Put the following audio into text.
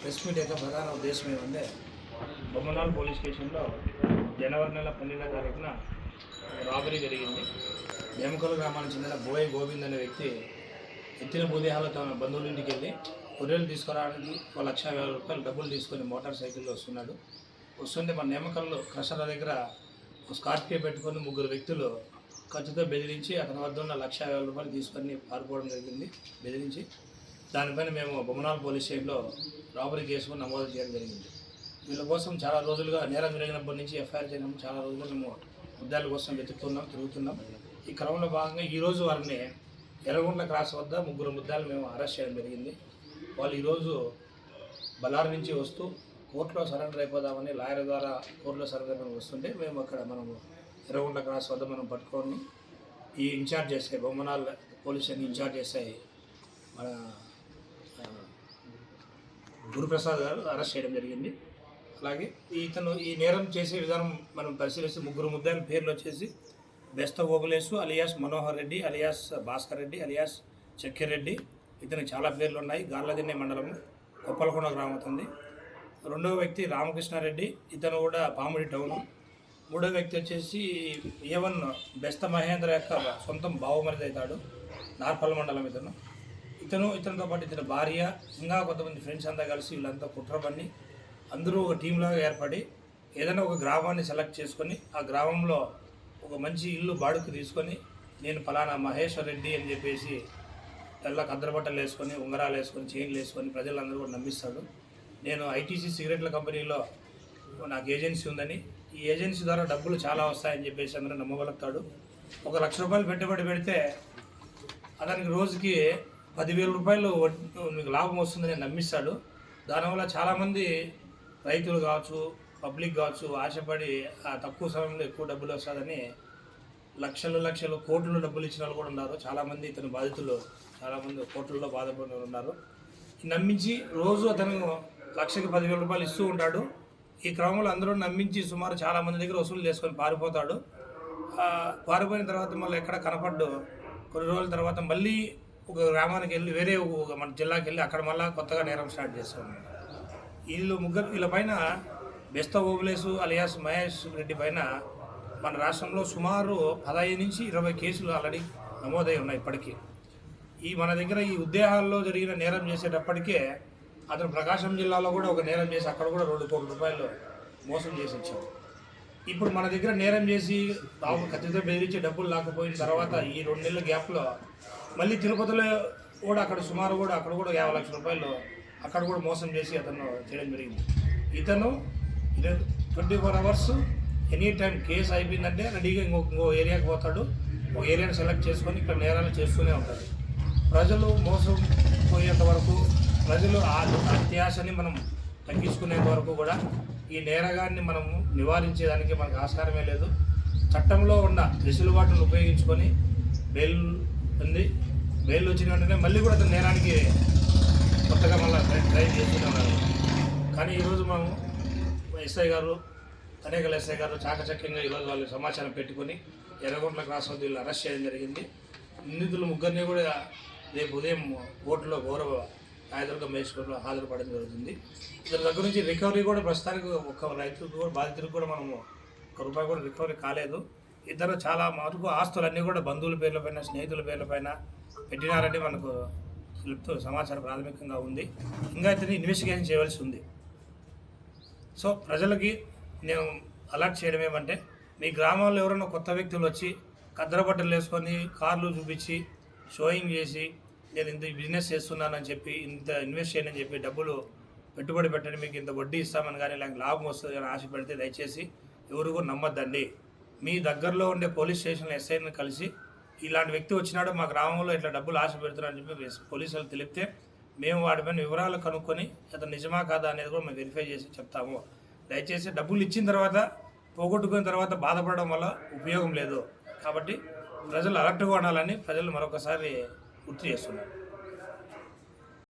Press meet యొక్క ప్రధాన ఉద్దేశం ఏమంటే బొమ్మనాల్ పోలీస్ స్టేషన్లో జనవరి నెల 12వ తారీఖున రాబరీ జరిగింది. నేమకల్ గ్రామానికి చెందిన బోయ్ గోవింద్ అనే వ్యక్తి ఎత్తిన భూదేహాలు తన బంధువుల ఇంటికి వెళ్ళి గొర్రెలు తీసుకురావడానికి 1,50,000 రూపాయలు డబ్బులు తీసుకొని మోటార్ సైకిల్లో వస్తుంటే మన నేమకల్లో క్రషర్ దగ్గర స్కార్పియో పెట్టుకొని 3 వ్యక్తులు ఖర్చుతో బెదిరించి అతని వద్ద ఉన్న 1,50,000 రూపాయలు తీసుకొని పారిపోవడం జరిగింది. బెదిరించి దానిపైన మేము బొమ్మనాల్ పోలీస్ స్టేషన్లో రాబరీ కేసు నమోదు చేయడం జరిగింది. వీళ్ళ కోసం చాలా రోజులుగా నేరం జరిగినప్పటి నుంచి ఎఫ్ఐఆర్ చేయడం చాలా రోజులుగా మేము ముద్దాల కోసం తిరుగుతున్నాం. ఈ క్రమంలో భాగంగా ఈరోజు వారిని ఎర్రగుంట్ల క్రాస్ వద్ద 3 ముద్దాలు మేము అరెస్ట్ చేయడం జరిగింది. వాళ్ళు ఈరోజు బళ్ళారి నుంచి వస్తూ కోర్టులో సరెండర్ అయిపోదామని లాయర్ ద్వారా కోర్టులో సరెండర్ వస్తుంటే మేము అక్కడ మనము ఎర్రగుంట్ల క్రాస్ వద్ద మనం పట్టుకొని ఈ ఇన్ఛార్జ్ చేస్తాయి బొమ్మనాల్ పోలీస్ స్టేషన్ ఇన్ఛార్జ్ చేస్తాయి మన గురుప్రసాద్ గారు అరెస్ట్ చేయడం జరిగింది. అలాగే ఇతను ఈ నేరం చేసే విధానం మనం పరిశీలిస్తే 3 ముద్దాయిల పేర్లు వచ్చేసి Bestha Ogulesu alias Manohar Reddy alias Bhaskar Reddy alias Chakker Reddy. ఇతనికి చాలా పేర్లు ఉన్నాయి. గార్లదిన్నె మండలం కొప్పలకొండ గ్రామం అవుతుంది. రెండవ వ్యక్తి రామకృష్ణారెడ్డి, ఇతను కూడా పాముడి టౌను. మూడవ వ్యక్తి వచ్చేసి ఏవన్ బెస్త మహేంద్ర యొక్క సొంతం బావమరిది అవుతాడు, నార్పల్ మండలం. ఇతనితో పాటు ఇతని భార్య ఇంకా కొంతమంది ఫ్రెండ్స్ అంతా కలిసి వీళ్ళంతా కుట్ర పన్ని అందరూ ఒక టీంలాగా ఏర్పడి ఏదైనా ఒక గ్రామాన్ని సెలెక్ట్ చేసుకొని ఆ గ్రామంలో ఒక మంచి ఇల్లు బాడుకు తీసుకొని నేను ఫలానా మహేశ్వర్ రెడ్డి అని చెప్పేసి తెల్ల కద్దరబట్టలు వేసుకొని ఉంగరాలు వేసుకొని చైన్లు వేసుకొని ప్రజలందరూ కూడా నమ్మిస్తాడు. నేను ఐటీసీ సిగరెట్ల కంపెనీలో నాకు ఏజెన్సీ ఉందని, ఈ ఏజెన్సీ ద్వారా డబ్బులు చాలా వస్తాయని చెప్పేసి అందరూ నమ్మగలుగుతాడు. 1,00,000 రూపాయలు పెట్టుబడి పెడితే అతనికి రోజుకి 10,000 రూపాయలు మీకు లాభం వస్తుందని నమ్మిస్తాడు. దానివల్ల చాలామంది రైతులు కావచ్చు, పబ్లిక్ కావచ్చు ఆశపడి ఆ తక్కువ సమయంలో ఎక్కువ డబ్బులు వస్తుందని లక్షలు కోట్లు డబ్బులు ఇచ్చిన వాళ్ళు కూడా ఉన్నారు. చాలామంది ఇతని బాధితులు చాలామంది కోట్లలో బాధపడిన ఉన్నారు. నమ్మించి రోజు అతను 1,00,000కి 10,000 రూపాయలు ఇస్తూ ఉంటాడు. ఈ క్రమంలో అందరూ నమ్మించి సుమారు చాలామంది దగ్గర వసూలు చేసుకొని పారిపోతాడు. పారిపోయిన తర్వాత మళ్ళీ ఎక్కడ కనపడ్డు. కొన్ని రోజుల తర్వాత మళ్ళీ ఒక గ్రామానికి వెళ్ళి వేరే మన జిల్లాకి వెళ్ళి అక్కడ మళ్ళీ కొత్తగా నేరం స్టార్ట్ చేస్తాం. వీళ్ళ పైన బెస్త ఓబులేసు అలియాస్ మహేష్ రెడ్డి పైన మన రాష్ట్రంలో సుమారు 15 నుంచి 20 కేసులు ఆల్రెడీ నమోదై ఉన్నాయి ఇప్పటికీ. మన దగ్గర ఈ ఉద్దేహాల్లో జరిగిన నేరం చేసేటప్పటికే అతను ప్రకాశం జిల్లాలో కూడా ఒక నేరం చేసి అక్కడ కూడా 2 కోట్ల రూపాయలు మోసం చేసి వచ్చాడు. ఇప్పుడు మన దగ్గర నేరం చేసి ఖచ్చితంగా బెదిరించి డబ్బులు లాకపోయిన తర్వాత ఈ 2 నెలల గ్యాప్లో మళ్ళీ తిరుపతిలో కూడా అక్కడ సుమారు కూడా అక్కడ కూడా 50 లక్షల రూపాయలు అక్కడ కూడా మోసం చేసి అతను చేయడం జరిగింది. ఇతను 24 అవర్స్ ఎనీ టైం కేసు అయిపోయిందంటే రెడీగా ఇంకో ఏరియాకి పోతాడు. ఒక ఏరియాని సెలెక్ట్ చేసుకొని ఇక్కడ నేరాలు చేస్తూనే ఉంటాడు. ప్రజలు మోసం పోయేంత వరకు, ప్రజలు ఆ అత్యాశని మనం తగ్గించుకునేంత వరకు కూడా ఈ నేరగాన్ని మనం నివారించేదానికి మనకు ఆస్కారమే లేదు. చట్టంలో ఉన్న వెసులుబాటును ఉపయోగించుకొని బెయిల్ ఉంది. బెయిల్ వచ్చిన వెంటనే మళ్ళీ కూడా అతను నేరానికి కొత్తగా మళ్ళీ ట్రై చేస్తూనే ఉన్నారు. కానీ ఈరోజు మనం ఎస్ఐ గారు తనేకల్ ఎస్ఐ గారు చాకచక్యంగా ఈరోజు వాళ్ళు సమాచారం పెట్టుకొని ఎర్రగుంట్ల క్రాస్ వద్ద వీళ్ళు అరెస్ట్ చేయడం జరిగింది. నిందితులు 3 కూడా రేపు ఉదయం కోర్టులో గౌరవ న్యాయదుర్గ మేజిస్ట్రేట్లో హాజరుపడడం జరుగుతుంది. ఇతని దగ్గర నుంచి రికవరీ కూడా ప్రస్తుతానికి ఒక రైతులకు కూడా బాధితులకు కూడా మనము ₹1 కూడా రికవరీ కాలేదు. ఇద్దరు చాలా మటుకు ఆస్తులన్నీ కూడా బంధువుల పేర్లపైన స్నేహితుల పేర్లపైన పెట్టినారని మనకు సమాచారం ప్రాథమికంగా ఉంది. ఇంకా ఇతని ఇన్వెస్టిగేషన్ చేయవలసి ఉంది. సో ప్రజలకి నేను అలర్ట్ చేయడం ఏమంటే, మీ గ్రామంలో ఎవరైనా కొత్త వ్యక్తులు వచ్చి కద్దరబట్టలు వేసుకొని కార్లు చూపించి షోయింగ్ చేసి నేను ఇంత బిజినెస్ చేస్తున్నానని చెప్పి ఇంత ఇన్వెస్ట్ చేయనని చెప్పి డబ్బులు పెట్టుబడి పెట్టండి మీకు ఇంత వడ్డీ ఇస్తామని కానీ లేకపోతే లాభం వస్తుంది అని ఆశ పెడితే దయచేసి ఎవరు కూడా నమ్మద్దండి. మీ దగ్గరలో ఉండే పోలీస్ స్టేషన్లో ఎస్ఐని కలిసి ఇలాంటి వ్యక్తి వచ్చినాడు మా గ్రామంలో ఇట్లా డబ్బులు ఆశ పెడుతున్నారని చెప్పి పోలీసులు తెలిపితే మేము వాటిపైన వివరాలు కనుక్కొని అతను నిజమా కాదా అనేది కూడా మేము వెరిఫై చేసి చెప్తాము. దయచేసి డబ్బులు ఇచ్చిన తర్వాత పోగొట్టుకున్న తర్వాత బాధపడడం వల్ల ఉపయోగం లేదు. కాబట్టి ప్రజలు అలర్ట్గా ఉండాలని ప్రజలు మరొకసారి గుర్తు చేస్తున్నారు.